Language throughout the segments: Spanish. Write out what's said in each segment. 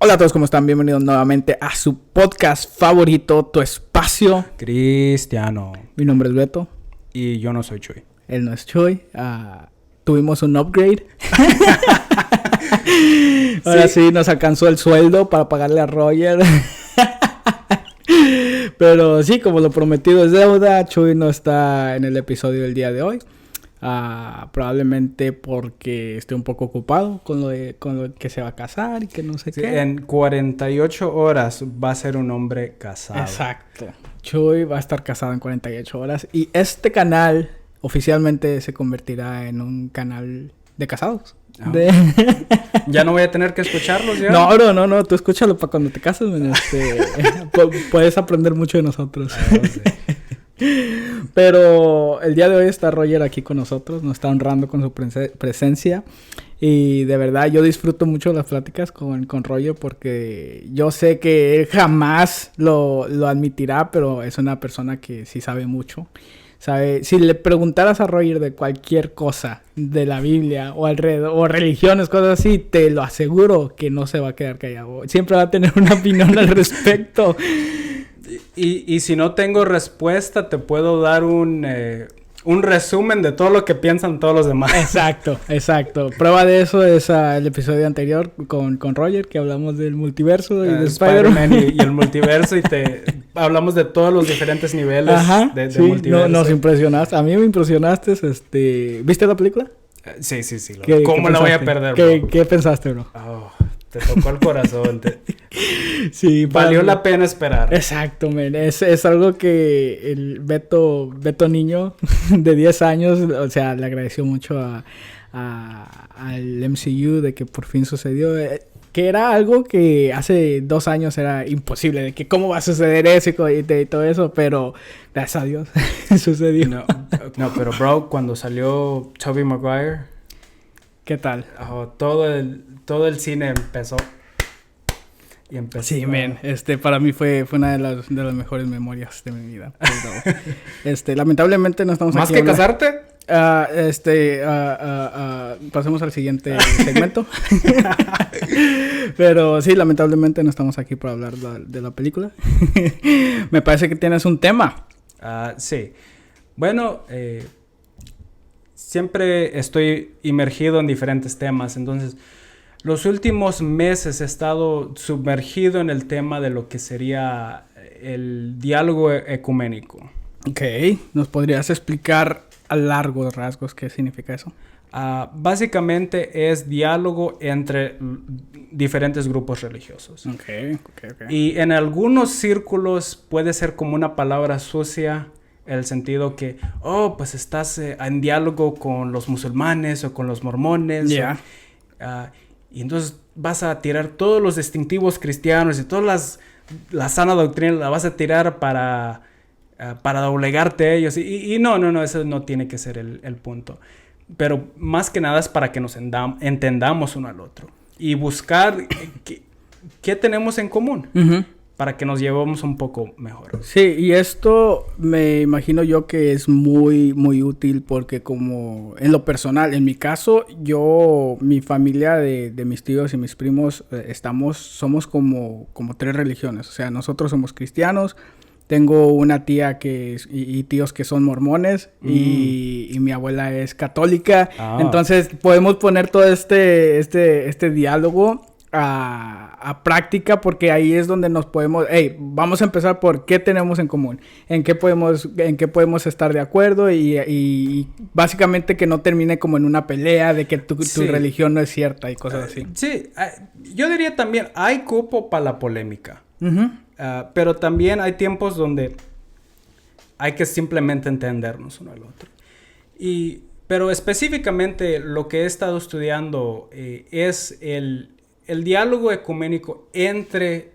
Hola a todos, ¿cómo están? Bienvenidos nuevamente a su podcast favorito, Tu Espacio Cristiano. Mi nombre es Beto. Y yo no soy Chuy. Él no es Chuy. Tuvimos un upgrade. Ahora sí nos alcanzó el sueldo para pagarle a Roger. Pero sí, como lo prometido es deuda, Chuy no está en el episodio del día de hoy. Probablemente porque esté un poco ocupado con lo que se va a casar y que no sé qué. En 48 horas va a ser un hombre casado. Exacto. Chuy va a estar casado en 48 horas. Y este canal oficialmente se convertirá en un canal de casados. ¿Ya no voy a tener que escucharlos ya? No. Tú escúchalo para cuando te cases. Puedes aprender mucho de nosotros. Sí. Pero el día de hoy está Roger aquí con nosotros. Nos está honrando con su presencia. Y de verdad yo disfruto mucho las pláticas con Roger porque yo sé que él jamás lo admitirá, pero es una persona que sí sabe mucho. Si le preguntaras a Roger de cualquier cosa de la Biblia o alrededor, o religiones, cosas así, te lo aseguro que no se va a quedar callado. Siempre va a tener una opinión al respecto. Y si no tengo respuesta, te puedo dar un resumen de todo lo que piensan todos los demás. Exacto. Prueba de eso es el episodio anterior con Roger, que hablamos del multiverso y de Spider-Man. Y el multiverso, y hablamos de todos los diferentes niveles de sí, multiverso. Nos impresionaste. A mí me impresionaste. ¿Viste la película? Sí. ¿Cómo la voy a perder, bro? ¿Qué pensaste, bro? Te tocó el corazón. Sí, valió la pena esperar. Exacto, man. Es algo que el Beto niño de 10 años, o sea, le agradeció mucho al MCU de que por fin sucedió. Que era algo que hace 2 años era imposible, de que cómo va a suceder eso y todo eso, pero gracias a Dios sucedió. No, pero bro, cuando salió Tobey Maguire, ¿qué tal? Todo el cine empezó. Sí, man. Para mí fue una de las mejores memorias de mi vida. Pero, lamentablemente no estamos ¿Más aquí. que casarte? Pasemos al siguiente segmento. Pero sí, lamentablemente no estamos aquí para hablar de la película. Me parece que tienes un tema. Sí. Bueno, siempre estoy inmergido en diferentes temas. Entonces, los últimos meses he estado sumergido en el tema de lo que sería el diálogo ecuménico. Ok. ¿Nos podrías explicar a largos rasgos qué significa eso? Básicamente es diálogo entre diferentes grupos religiosos. Okay. Y en algunos círculos puede ser como una palabra sucia, el sentido que, pues estás en diálogo con los musulmanes o con los mormones. Yeah. Y entonces vas a tirar todos los distintivos cristianos y toda la sana doctrina la vas a tirar para doblegarte a ellos. Y no, eso no tiene que ser el punto. Pero más que nada es para que nos entendamos uno al otro. Y buscar qué tenemos en común. Uh-huh. Para que nos llevemos un poco mejor. Sí, y esto me imagino yo que es muy, muy útil porque como en lo personal, en mi caso, mi familia de mis tíos y mis primos somos como 3 religiones. O sea, nosotros somos cristianos. Tengo una tía y tíos que son mormones y mi abuela es católica. Entonces podemos poner todo este diálogo a práctica porque ahí es donde nos podemos... vamos a empezar por qué tenemos en común, en qué podemos estar de acuerdo y básicamente que no termine como en una pelea de que tu religión no es cierta y cosas así. Sí, yo diría también hay cupo para la polémica. Uh-huh. Pero también hay tiempos donde hay que simplemente entendernos uno al otro. Pero específicamente lo que he estado estudiando es el diálogo ecuménico entre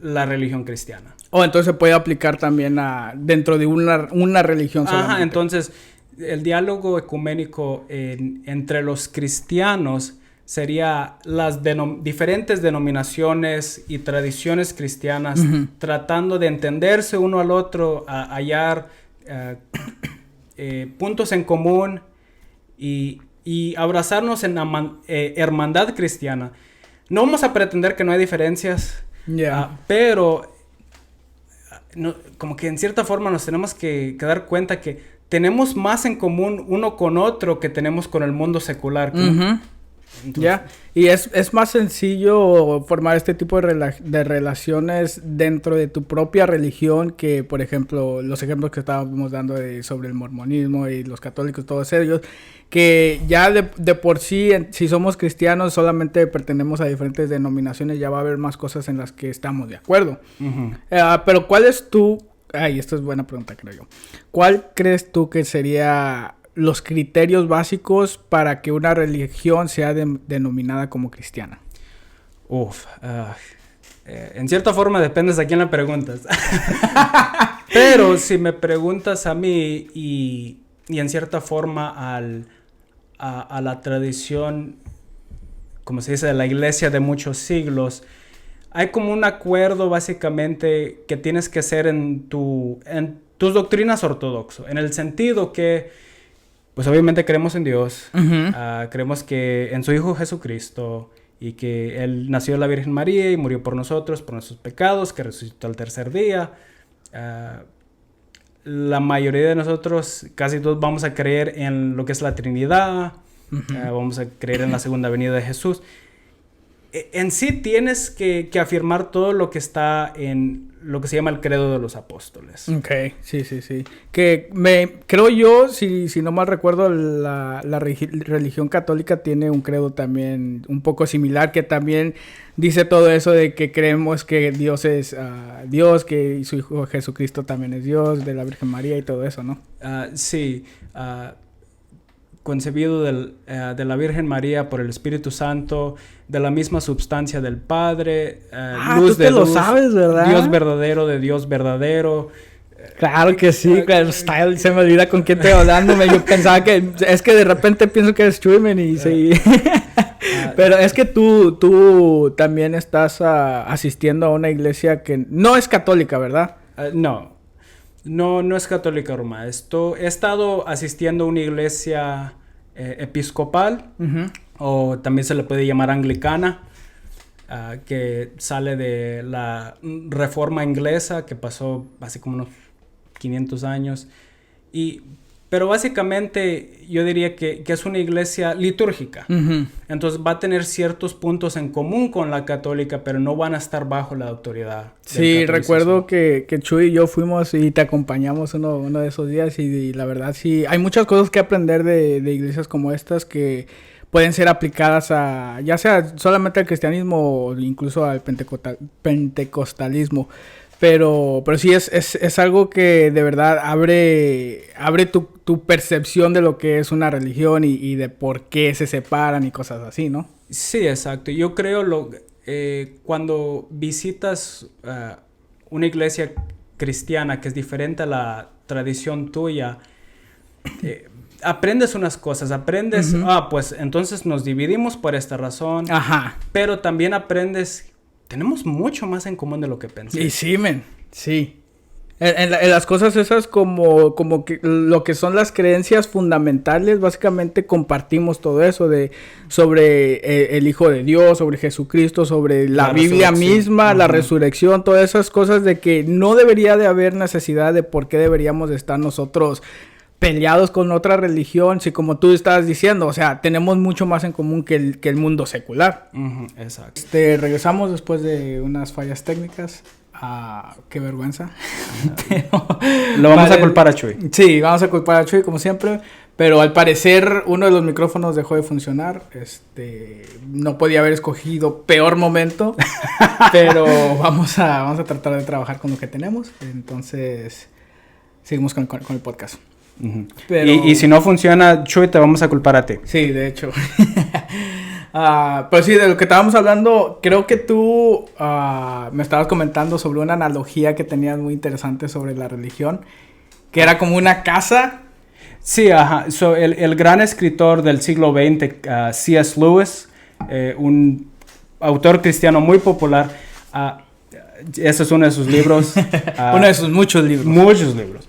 la religión cristiana. Entonces se puede aplicar también dentro de una religión solamente. Entonces el diálogo ecuménico entre los cristianos sería las diferentes denominaciones y tradiciones cristianas uh-huh. tratando de entenderse uno al otro, hallar puntos en común y abrazarnos en la hermandad cristiana. no vamos a pretender que no hay diferencias, pero como que en cierta forma nos tenemos que dar cuenta que tenemos más en común uno con otro que tenemos con el mundo secular. Ya, y es más sencillo formar este tipo de relaciones dentro de tu propia religión que, por ejemplo, los ejemplos que estábamos dando sobre el mormonismo y los católicos, todos ellos, que ya de por sí, si somos cristianos, solamente pertenecemos a diferentes denominaciones, ya va a haber más cosas en las que estamos de acuerdo. Pero ¿cuál es esta es buena pregunta, creo yo. ¿Cuál crees tú que sería los criterios básicos para que una religión sea denominada como cristiana? En cierta forma dependes a quién le preguntas. Pero si me preguntas a mí y en cierta forma a la tradición, como se dice, de la iglesia de muchos siglos, hay como un acuerdo básicamente que tienes que hacer en tus doctrinas ortodoxo, en el sentido que pues obviamente creemos en Dios, creemos que en su Hijo Jesucristo y que Él nació de la Virgen María y murió por nosotros, por nuestros pecados, que resucitó al tercer día. La mayoría de nosotros, casi todos, vamos a creer en lo que es la Trinidad, vamos a creer en la segunda venida de Jesús. En sí tienes que afirmar todo lo que está en lo que se llama el credo de los apóstoles. Ok, sí. Que creo yo, si no mal recuerdo, la religión católica tiene un credo también un poco similar, que también dice todo eso de que creemos que Dios es Dios, que su Hijo Jesucristo también es Dios, de la Virgen María y todo eso, ¿no? Sí. Concebido de la Virgen María por el Espíritu Santo, de la misma substancia del Padre, luz de luz, lo sabes, ¿verdad? Dios verdadero de Dios verdadero. Claro que sí, Style, se me olvida con quién estoy hablando. Yo pensaba que es que de repente pienso que es Truman y sí. Pero es que tú también estás asistiendo a una iglesia que no es católica, ¿verdad? No es católica romana. He estado asistiendo a una iglesia episcopal, o también se le puede llamar anglicana, que sale de la reforma inglesa, que pasó hace como unos 500 años. Pero básicamente yo diría que es una iglesia litúrgica. Entonces va a tener ciertos puntos en común con la católica, pero no van a estar bajo la autoridad. Sí, recuerdo que Chuy y yo fuimos y te acompañamos uno de esos días y la verdad sí, hay muchas cosas que aprender de iglesias como estas que pueden ser aplicadas ya sea solamente al cristianismo o incluso al pentecostalismo. Pero sí es algo que de verdad abre tu percepción de lo que es una religión y de por qué se separan y cosas así, ¿no? Sí, exacto. Yo creo cuando visitas una iglesia cristiana que es diferente a la tradición tuya, aprendes unas cosas. Aprendes, pues entonces nos dividimos por esta razón. Pero también aprendes... Tenemos mucho más en común de lo que pensé. Y sí, sí. En las cosas esas como que lo que son las creencias fundamentales, básicamente compartimos todo eso sobre el Hijo de Dios, sobre Jesucristo, sobre la Biblia misma, la resurrección, todas esas cosas de que no debería de haber necesidad de por qué deberíamos de estar nosotros peleados con otra religión, si como tú estabas diciendo, o sea, tenemos mucho más en común que el mundo secular. Exacto. Regresamos después de unas fallas técnicas. Qué vergüenza. Lo vamos a culpar a Chuy. Sí, vamos a culpar a Chuy como siempre, pero al parecer uno de los micrófonos dejó de funcionar. No podía haber escogido peor momento, pero vamos a tratar de trabajar con lo que tenemos. Entonces, seguimos con el podcast. Pero... Y si no funciona, Chuy, te vamos a culpar a ti. Sí, de hecho. Pero sí, de lo que estábamos hablando, creo que tú me estabas comentando sobre una analogía que tenías muy interesante sobre la religión, que era como una casa. Sí, el gran escritor del siglo XX, C.S. Lewis, un autor cristiano muy popular, ese es uno de sus libros. Uno de sus muchos libros. Muchos libros.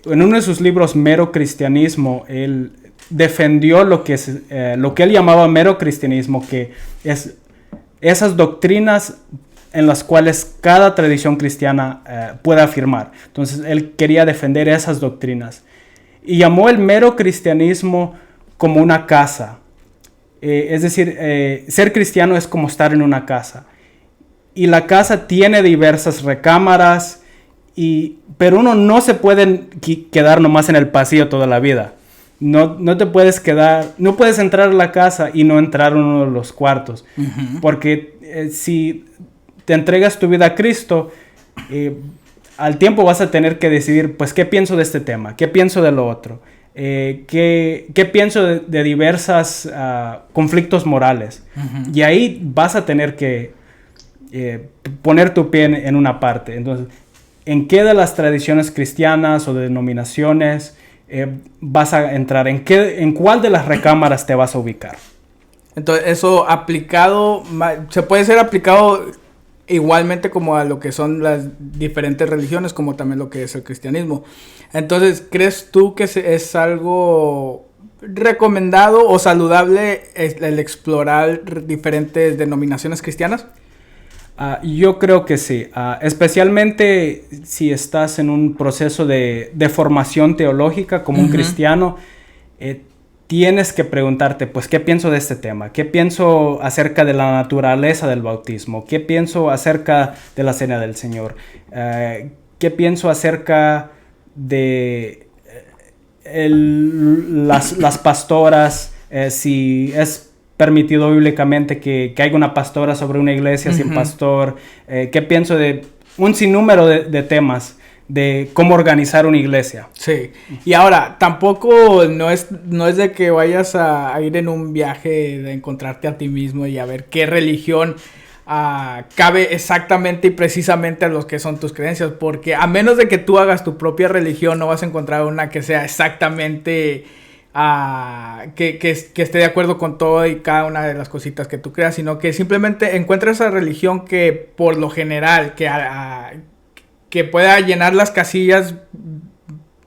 En uno de sus libros, Mero Cristianismo, él defendió lo que él llamaba mero cristianismo, que es esas doctrinas en las cuales cada tradición cristiana puede afirmar. Entonces él quería defender esas doctrinas y llamó el mero cristianismo como una casa. Es decir, ser cristiano es como estar en una casa. Y la casa tiene diversas recámaras, pero uno no se puede quedar nomás en el pasillo toda la vida. No te puedes quedar, no puedes entrar a la casa y no entrar a uno de los cuartos. Uh-huh. Porque si te entregas tu vida a Cristo, al tiempo vas a tener que decidir, pues, ¿qué pienso de este tema? ¿Qué pienso de lo otro? ¿Qué pienso de diversos conflictos morales? Uh-huh. Y ahí vas a tener que poner tu pie en una parte. Entonces, ¿en qué de las tradiciones cristianas o denominaciones vas a entrar? ¿En cuál de las recámaras te vas a ubicar? Entonces, eso aplicado, se puede ser aplicado igualmente como a lo que son las diferentes religiones, como también lo que es el cristianismo. Entonces, ¿crees tú que es algo recomendado o saludable el explorar diferentes denominaciones cristianas? Yo creo que sí, especialmente si estás en un proceso de formación teológica como uh-huh. un cristiano. Tienes que preguntarte, pues, ¿qué pienso de este tema? ¿Qué pienso acerca de la naturaleza del bautismo? ¿Qué pienso acerca de la Cena del Señor? ¿Qué pienso acerca de las pastoras? Si es permitido bíblicamente que haya una pastora sobre una iglesia uh-huh. sin pastor. ¿Qué pienso de un sinnúmero de temas de cómo organizar una iglesia? Sí. Y ahora, tampoco no es de que vayas a ir en un viaje de encontrarte a ti mismo y a ver qué religión cabe exactamente y precisamente a los que son tus creencias, porque a menos de que tú hagas tu propia religión, no vas a encontrar una que sea exactamente que esté de acuerdo con todo y cada una de las cositas que tú creas, sino que simplemente encuentres esa religión que por lo general que pueda llenar las casillas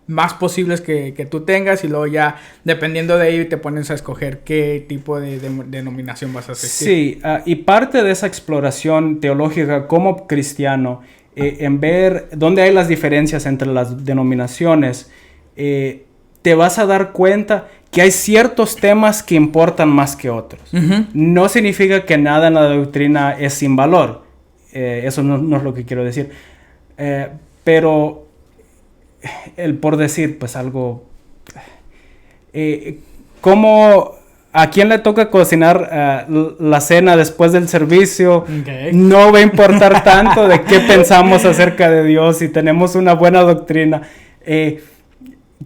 más posibles que tú tengas, y luego ya dependiendo de ello te pones a escoger qué tipo de denominación vas a asistir. Sí, y parte de esa exploración teológica como cristiano, en ver dónde hay las diferencias entre las denominaciones, te vas a dar cuenta que hay ciertos temas que importan más que otros. Uh-huh. No significa que nada en la doctrina es sin valor. Eso no es lo que quiero decir. Pero por decir, pues, algo, ¿a quién le toca cocinar la cena después del servicio? Okay. No va a importar tanto de qué pensamos acerca de Dios, si tenemos una buena doctrina.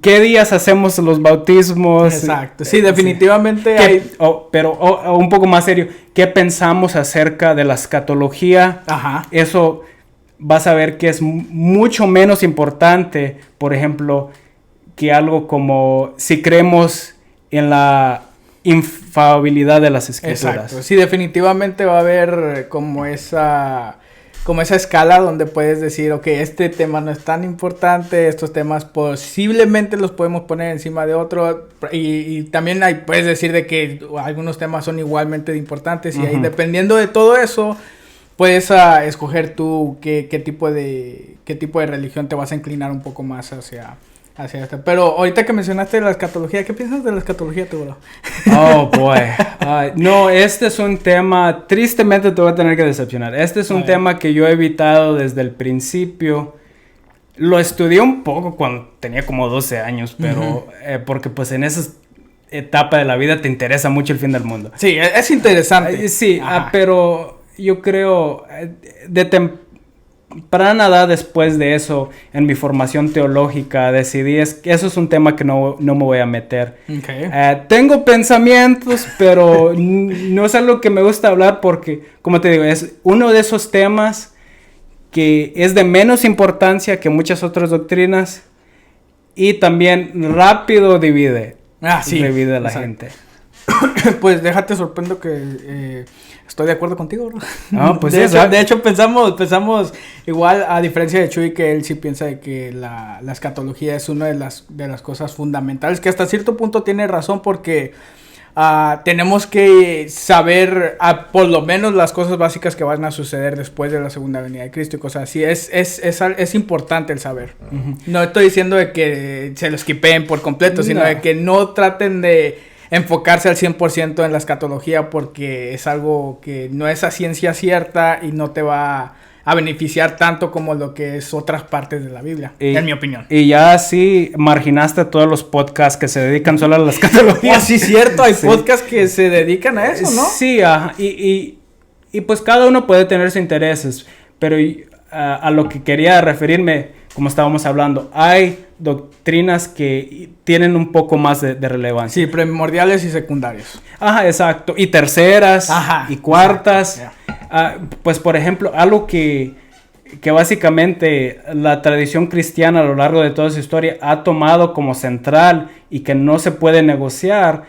¿Qué días hacemos los bautismos? Exacto, sí, definitivamente pero un poco más serio, ¿qué pensamos acerca de la escatología? Ajá. Eso vas a ver que es mucho menos importante, por ejemplo, que algo como si creemos en la infalibilidad de las escrituras. Exacto, sí, definitivamente va a haber como esa escala donde puedes decir, ok, este tema no es tan importante, estos temas posiblemente los podemos poner encima de otro, y también puedes decir de que algunos temas son igualmente importantes, y uh-huh. ahí dependiendo de todo eso, puedes escoger tú qué tipo de religión te vas a inclinar un poco más hacia esto. Pero ahorita que mencionaste la escatología, ¿qué piensas de la escatología tú, bro? Oh, boy. No, este es un tema, tristemente te voy a tener que decepcionar. Este es un tema que yo he evitado desde el principio. Lo estudié un poco cuando tenía como 12 años, pero uh-huh. Porque pues en esa etapa de la vida te interesa mucho el fin del mundo. Sí, es interesante. Sí, pero yo creo de temprana edad, después de eso, en mi formación teológica, decidí que eso es un tema que no me voy a meter. Okay. Tengo pensamientos, pero no es algo que me gusta hablar porque, como te digo, es uno de esos temas que es de menos importancia que muchas otras doctrinas y también rápido divide a la gente. Pues déjate sorprendo que estoy de acuerdo contigo, bro. Ah, pues de hecho pensamos igual, a diferencia de Chuy, que él sí piensa de que la escatología es una de las cosas fundamentales, que hasta cierto punto tiene razón, porque tenemos que saber por lo menos las cosas básicas que van a suceder después de la segunda venida de Cristo y cosas así. Es importante el saber. Uh-huh. No estoy diciendo de que se lo esquipeen por completo, sino de que no traten de enfocarse al 100% en la escatología, porque es algo que no es a ciencia cierta y no te va a beneficiar tanto como lo que es otras partes de la Biblia, en mi opinión. Y ya sí marginaste a todos los podcasts que se dedican solo a la escatología. Oh, sí, cierto, hay podcasts que se dedican a eso, ¿no? Sí, y pues cada uno puede tener sus intereses, pero a lo que quería referirme, como estábamos hablando, hay doctrinas que tienen un poco más de relevancia. Sí, primordiales y secundarios. Ajá, exacto. Y terceras, y cuartas. Pues, por ejemplo, algo que básicamente la tradición cristiana a lo largo de toda su historia ha tomado como central y que no se puede negociar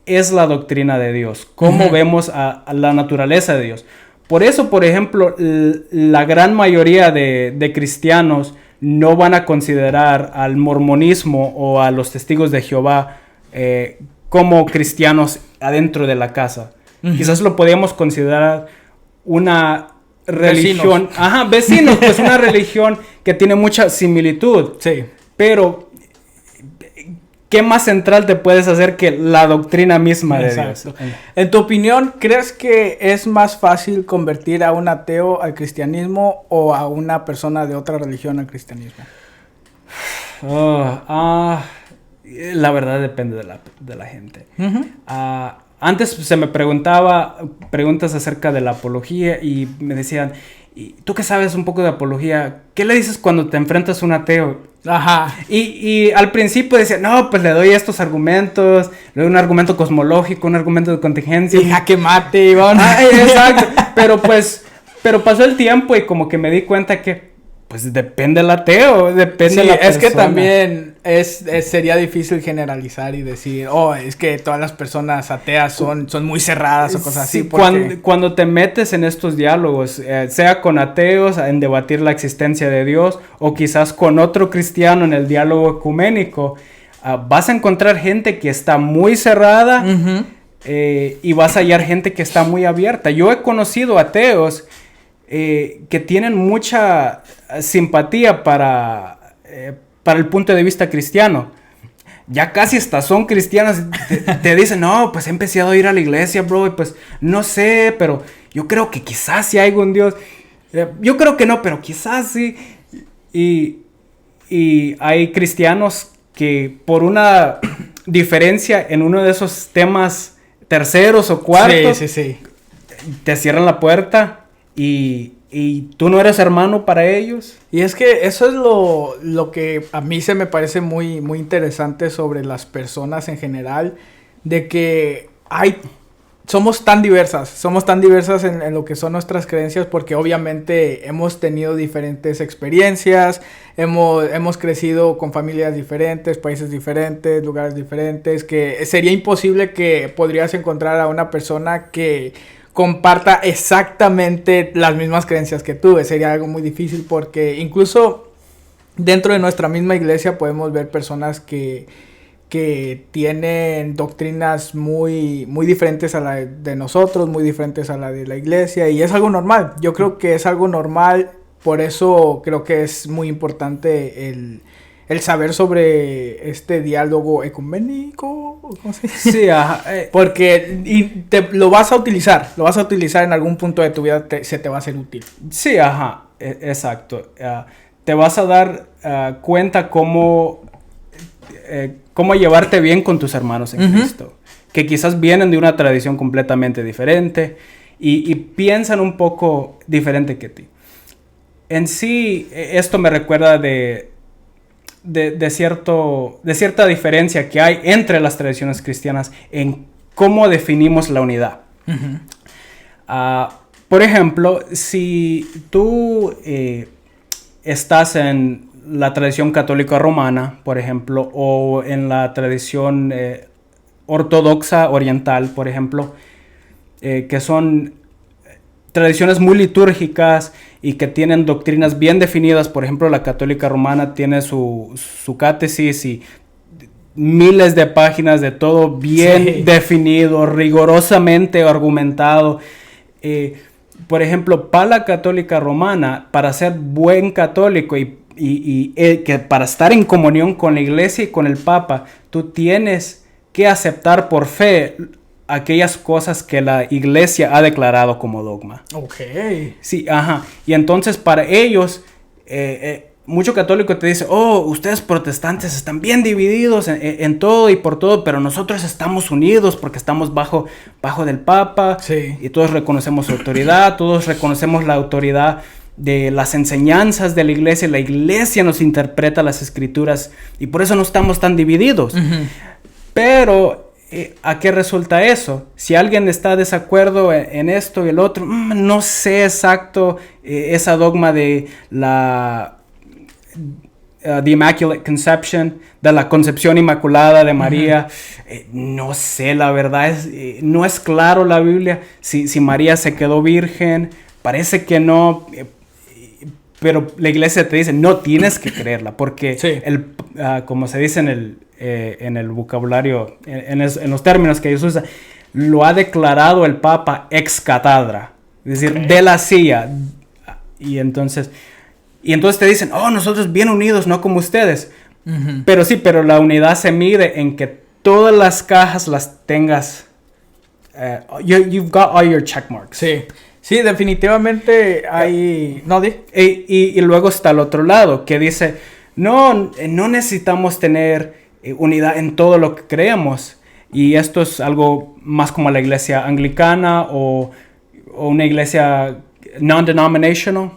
es la doctrina de Dios. Cómo vemos a la naturaleza de Dios. Por eso, por ejemplo, la gran mayoría de cristianos no van a considerar al mormonismo o a los testigos de Jehová como cristianos adentro de la casa. Quizás lo podríamos considerar una religión... Vecinos, pues una religión que tiene mucha similitud. Sí. Pero, ¿qué más central te puedes hacer que la doctrina misma de Dios? En tu opinión, ¿crees que es más fácil convertir a un ateo al cristianismo o a una persona de otra religión al cristianismo? La verdad depende de la gente. Antes se me preguntaba preguntas acerca de la apología y me decían, ¿tú que sabes un poco de apología? ¿Qué le dices cuando te enfrentas a un ateo? Ajá. Y al principio decía, no, pues le doy estos argumentos, le doy un argumento cosmológico, un argumento de contingencia. Y jaque mate, Iván. Exacto. Pero pasó el tiempo y como que me di cuenta que, pues depende del ateo, depende de la persona. Es que también sería difícil generalizar y decir, es que todas las personas ateas son muy cerradas o cosas así. Porque... Cuando te metes en estos diálogos, sea con ateos, en debatir la existencia de Dios, o quizás con otro cristiano en el diálogo ecuménico, vas a encontrar gente que está muy cerrada y vas a hallar gente que está muy abierta. Yo he conocido ateos que tienen mucha simpatía para el punto de vista cristiano. Ya casi hasta son cristianas. Te dicen, no, pues he empezado a ir a la iglesia, bro, y pues no sé, pero yo creo que quizás sí hay un Dios. Yo creo que no, pero quizás sí. Y hay cristianos que por una diferencia en uno de esos temas terceros o cuartos, te cierran la puerta. Y tú no eres hermano para ellos. Y es que eso es lo que a mí se me parece muy, muy interesante sobre las personas en general, de que somos tan diversas en lo que son nuestras creencias, porque obviamente hemos tenido diferentes experiencias, hemos crecido con familias diferentes, países diferentes, lugares diferentes, que sería imposible que podrías encontrar a una persona que comparta exactamente las mismas creencias que tú. Sería algo muy difícil, porque incluso dentro de nuestra misma iglesia podemos ver personas que tienen doctrinas muy, muy diferentes a la de nosotros, muy diferentes a la de la iglesia, y es algo normal. Yo creo que es algo normal, por eso creo que es muy importante el saber sobre este diálogo ecuménico, ¿cómo se dice? Sí, ajá. Porque lo vas a utilizar en algún punto de tu vida, se te va a ser útil. Sí, ajá, exacto. Te vas a dar cuenta cómo llevarte bien con tus hermanos en Cristo, que quizás vienen de una tradición completamente diferente y piensan un poco diferente que ti. En sí, esto me recuerda de cierta diferencia que hay entre las tradiciones cristianas en cómo definimos la unidad. Por ejemplo, si tú estás en la tradición católica romana, por ejemplo, o en la tradición ortodoxa oriental, por ejemplo, que son tradiciones muy litúrgicas y que tienen doctrinas bien definidas. Por ejemplo, la Católica Romana tiene su catecis y miles de páginas de todo bien definido, rigurosamente argumentado. Por ejemplo, para la Católica Romana, para ser buen católico y que para estar en comunión con la Iglesia y con el Papa, tú tienes que aceptar por fe aquellas cosas que la Iglesia ha declarado como dogma. Ok. Sí, ajá. Y entonces para ellos, mucho católico te dice, oh, ustedes protestantes están bien divididos en todo y por todo, pero nosotros estamos unidos porque estamos bajo del Papa. Sí. Y todos reconocemos su autoridad, todos reconocemos la autoridad de las enseñanzas de la Iglesia. La Iglesia nos interpreta las Escrituras y por eso no estamos tan divididos. Uh-huh. Pero ¿a qué resulta eso? Si alguien está de desacuerdo en esto y el otro, no sé exacto esa dogma de la the Immaculate Conception, de la concepción inmaculada de María. Uh-huh. No sé, la verdad no es claro la Biblia si María se quedó virgen. Parece que no, pero la Iglesia te dice, no tienes que creerla, porque sí. Como se dice en el vocabulario, en los términos que ellos usan, lo ha declarado el Papa ex cathedra, es decir, okay, de la silla. Y entonces te dicen, oh, nosotros bien unidos, no como ustedes. Uh-huh. Pero la unidad se mide en que todas las cajas las tengas, you've got all your check marks. Sí. Sí, definitivamente hay... No, y luego está el otro lado, que dice, no necesitamos tener unidad en todo lo que creemos. Y esto es algo más como la iglesia anglicana o una iglesia non-denominational.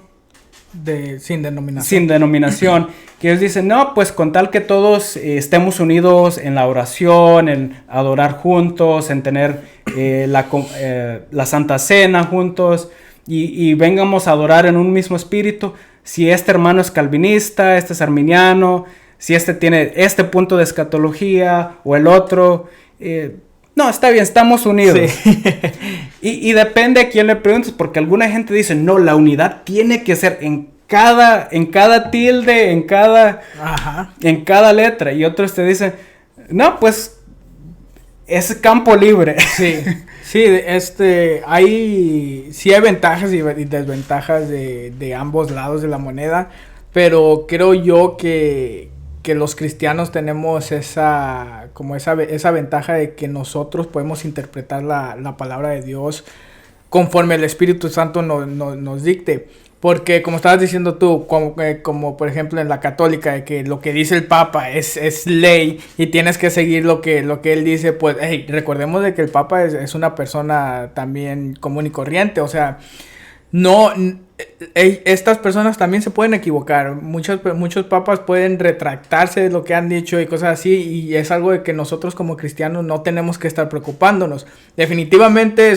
Sin denominación. Sin denominación. Que ellos dicen, no, pues con tal que todos estemos unidos en la oración, en adorar juntos, en tener la Santa Cena juntos y vengamos a adorar en un mismo espíritu. Si este hermano es calvinista, este es arminiano, si este tiene este punto de escatología o el otro, no, está bien, estamos unidos. Sí. y depende a quién le preguntes, porque alguna gente dice, no, la unidad tiene que ser en cada tilde, en cada letra. Y otros te dicen, no, pues es campo libre. Sí, sí, hay ventajas y desventajas de ambos lados de la moneda, pero creo yo que los cristianos tenemos esa ventaja de que nosotros podemos interpretar la palabra de Dios conforme el Espíritu Santo nos dicte. Porque como estabas diciendo tú, como por ejemplo en la católica, de que lo que dice el Papa es ley y tienes que seguir lo que él dice, pues recordemos de que el Papa es una persona también común y corriente, o sea, no... Estas personas también se pueden equivocar. Muchos papas pueden retractarse de lo que han dicho y cosas así, y es algo de que nosotros como cristianos no tenemos que estar preocupándonos. Definitivamente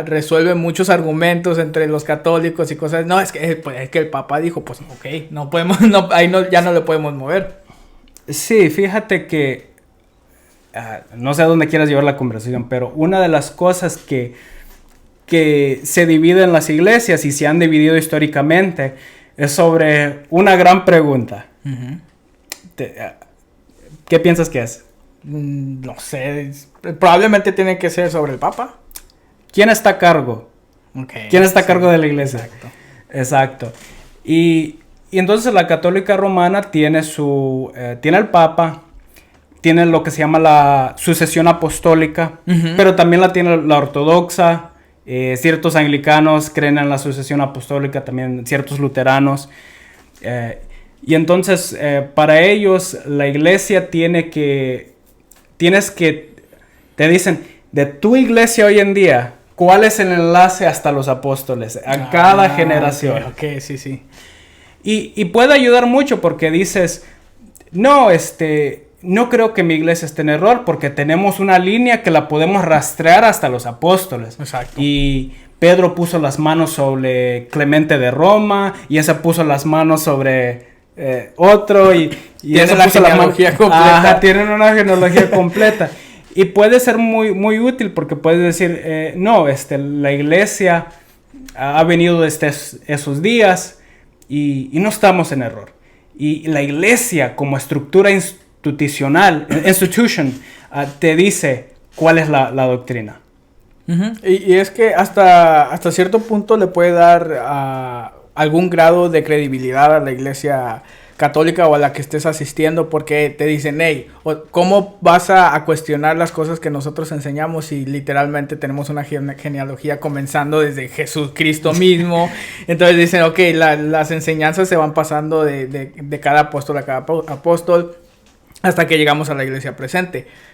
resuelve muchos argumentos entre los católicos y cosas. No, es que el papa dijo, pues ok, no podemos, ya no le podemos mover. Sí, fíjate que no sé a dónde quieras llevar la conversación, pero una de las cosas que se divide en las iglesias y se han dividido históricamente es sobre una gran pregunta. Uh-huh. ¿Qué piensas que es? No sé, probablemente tiene que ser sobre el Papa. ¿Quién está a cargo? Okay, ¿Quién está a cargo de la iglesia? Exacto. Y entonces la Católica Romana tiene tiene el Papa, tiene lo que se llama la sucesión apostólica, uh-huh, pero también la tiene la ortodoxa. Ciertos anglicanos creen en la sucesión apostólica, también ciertos luteranos. Y entonces, para ellos, la iglesia te dicen, de tu iglesia hoy en día, ¿cuál es el enlace hasta los apóstoles? A cada generación. Okay, sí. Y puede ayudar mucho porque dices, no creo que mi iglesia esté en error porque tenemos una línea que la podemos rastrear hasta los apóstoles. Exacto. Y Pedro puso las manos sobre Clemente de Roma y ese puso las manos sobre otro y tienen la genealogía completa. Tienen una genealogía completa. Y puede ser muy, muy útil porque puedes decir, no, la iglesia ha venido desde esos días y no estamos en error. Y la iglesia como estructura institucional, te dice cuál es la doctrina. Uh-huh. Y es que hasta cierto punto le puede dar algún grado de credibilidad a la iglesia católica o a la que estés asistiendo, porque te dicen, hey, ¿cómo vas a cuestionar las cosas que nosotros enseñamos si literalmente tenemos una genealogía comenzando desde Jesucristo mismo? Entonces dicen, ok, las enseñanzas se van pasando de cada apóstol a cada apóstol hasta que llegamos a la iglesia presente.